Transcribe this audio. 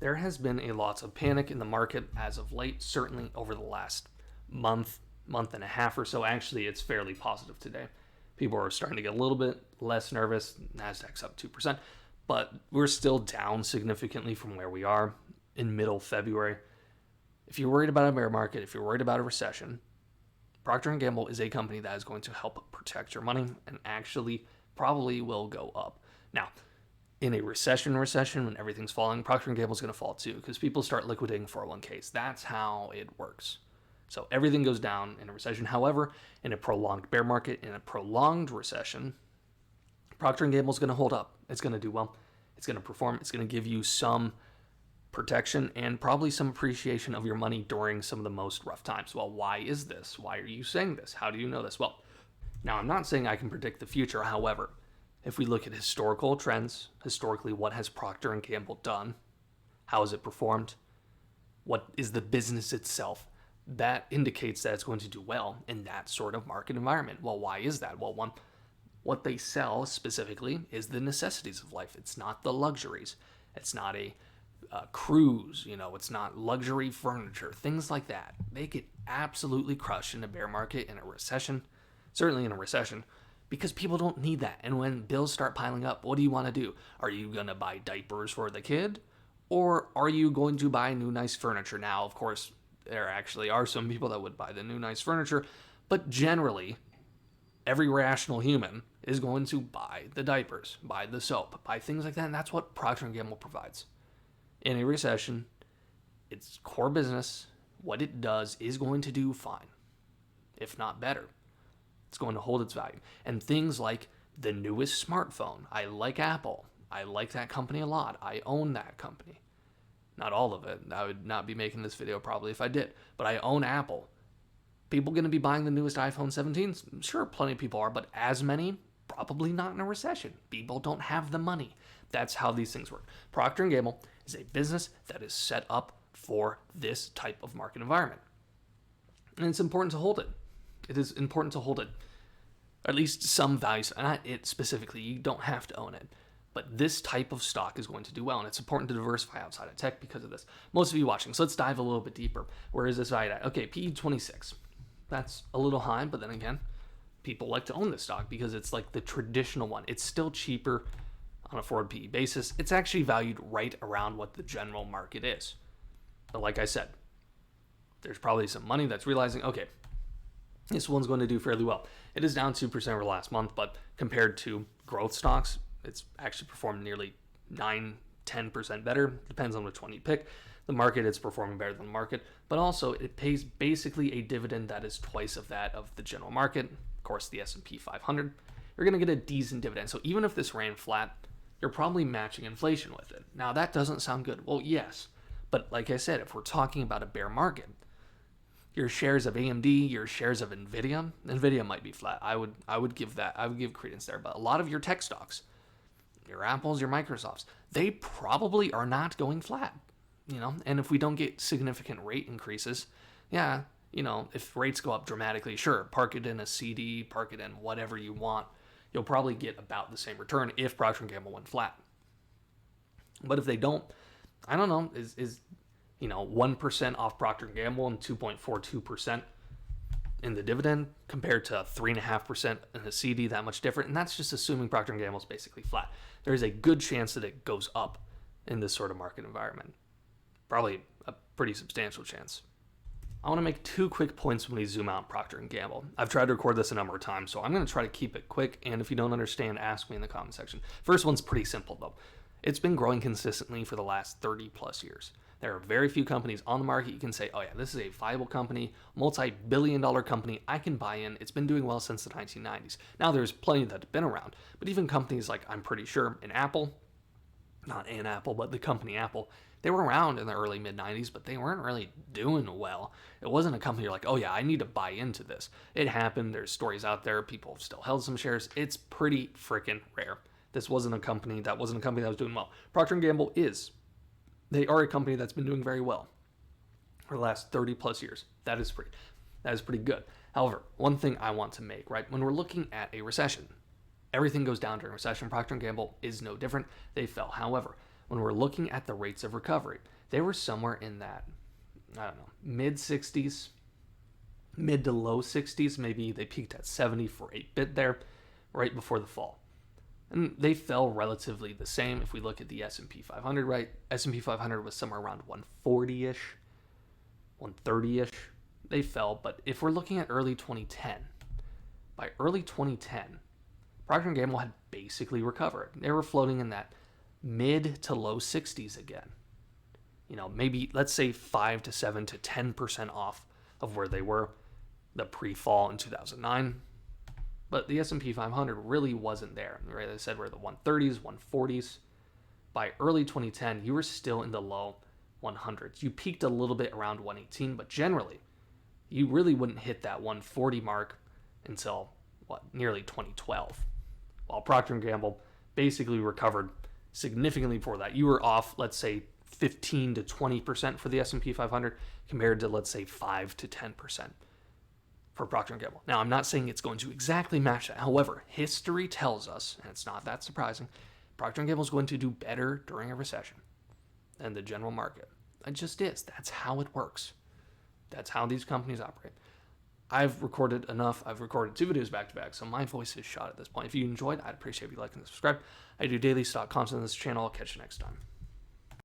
there has been a lot of panic in the market as of late, certainly over the last month and a half or so. Actually, it's fairly positive today. People are starting to get a little bit less nervous. Nasdaq's up 2%, but we're still down significantly from where we are in middle February. If you're worried about a bear market, if you're worried about a recession, Procter & Gamble is a company that is going to help protect your money and actually probably will go up. Now, in a recession, when everything's falling, Procter & Gamble is going to fall too because people start liquidating 401ks. That's how it works. So everything goes down in a recession. However, in a prolonged bear market, in a prolonged recession, Procter & Gamble is going to hold up. It's going to do well. It's going to perform. It's going to give you some protection and probably some appreciation of your money during some of the most rough times. Well, why is this? Why are you saying this? How do you know this? Well, now I'm not saying I can predict the future. However, if we look at historical trends, historically, what has Procter & Gamble done? How has it performed? What is the business itself? That indicates that it's going to do well in that sort of market environment. Well, why is that? Well, one, what they sell specifically is the necessities of life. It's not the luxuries. It's not a cruise, it's not luxury furniture, things like that. They get absolutely crushed in a bear market, in a recession, certainly in a recession, because people don't need that. And when bills start piling up, what do you want to do? Are you going to buy diapers for the kid? Or are you going to buy new nice furniture? Now, of course, there actually are some people that would buy the new nice furniture, but generally, every rational human is going to buy the diapers, buy the soap, buy things like that, and that's what Procter & Gamble provides. In a recession, its core business, what it does, is going to do fine, if not better. It's going to hold its value. And things like the newest smartphone. I like Apple. I like that company a lot. I own that company. Not all of it. I would not be making this video probably if I did. But I own Apple. People going to be buying the newest iPhone 17? Sure, plenty of people are. But as many? Probably not in a recession. People don't have the money. That's how these things work. Procter & Gamble is a business that is set up for this type of market environment. And it's important to hold it. It is important to hold it. At least some values. Not it specifically. You don't have to own it. But this type of stock is going to do well. And it's important to diversify outside of tech because of this. Most of you watching. So let's dive a little bit deeper. Where is this valued at? Okay, PE 26. That's a little high. But then again, people like to own this stock because it's like the traditional one. It's still cheaper on a forward PE basis. It's actually valued right around what the general market is. But like I said, there's probably some money that's realizing, okay, this one's going to do fairly well. It is down 2% over the last month, but compared to growth stocks, it's actually performed nearly 9-10% better. Depends on which one you pick. The market is performing better than the market, but also it pays basically a dividend that is twice of that of the general market. Of course, the S&P 500. You're going to get a decent dividend. So even if this ran flat, you're probably matching inflation with it. Now, that doesn't sound good. Well, yes. But like I said, if we're talking about a bear market, your shares of AMD, your shares of Nvidia might be flat. I would give credence there. But a lot of your tech stocks, your Apples, your Microsofts, they probably are not going flat. And if we don't get significant rate increases, if rates go up dramatically, sure, park it in a CD, park it in whatever you want. You'll probably get about the same return if Procter & Gamble went flat. But if they don't, I don't know, is 1% off Procter & Gamble and 2.42% in the dividend compared to 3.5% in a CD that much different? And that's just assuming Procter & Gamble is basically flat. There is a good chance that it goes up in this sort of market environment. Probably a pretty substantial chance. I want to make two quick points when we zoom out Procter & Gamble. I've tried to record this a number of times, so I'm going to try to keep it quick, and if you don't understand, ask me in the comment section. First one's pretty simple, though. It's been growing consistently for the last 30 plus years. There are very few companies on the market you can say, oh yeah, this is a viable company, multi-billion-dollar company I can buy in. It's been doing well since the 1990s. Now there's plenty that have been around, but even companies like, I'm pretty sure, not an Apple, but the company Apple, they were around in the early mid-90s, but they weren't really doing well. It wasn't a company you're like, oh yeah, I need to buy into this. It happened. There's stories out there. People have still held some shares. It's pretty freaking rare. This wasn't a company that was doing well. Procter & Gamble is. They are a company that's been doing very well for the last 30 plus years. That is pretty good. However, one thing I want to make, right, when we're looking at a recession, everything goes down during a recession. Procter & Gamble is no different. They fell. However, when we're looking at the rates of recovery, they were somewhere in that, I don't know, mid 60s, mid to low 60s. Maybe they peaked at 70 for a bit there right before the fall. And they fell relatively the same. If we look at the S&P 500, right? S&P 500 was somewhere around 140-ish, 130-ish. They fell, but if we're looking at early 2010, by early 2010, Procter & Gamble had basically recovered. They were floating in that mid to low 60s again. Maybe let's say 5 to 7 to 10% off of where they were the pre-fall in 2009. But the S&P 500 really wasn't there. Right? I said we're the 130s, 140s. By early 2010, you were still in the low 100s. You peaked a little bit around 118, but generally, you really wouldn't hit that 140 mark until, nearly 2012. While Procter & Gamble basically recovered significantly before that. You were off, let's say, 15 to 20% for the S&P 500 compared to, let's say, 5 to 10% for Procter & Gamble. Now, I'm not saying it's going to exactly match that. However, history tells us, and it's not that surprising, Procter & Gamble is going to do better during a recession than the general market. It just is. That's how it works. That's how these companies operate. I've recorded enough. I've recorded 2 videos back to back, so my voice is shot at this point. If you enjoyed, I'd appreciate if you like and subscribe. I do daily stock content on this channel. I'll catch you next time.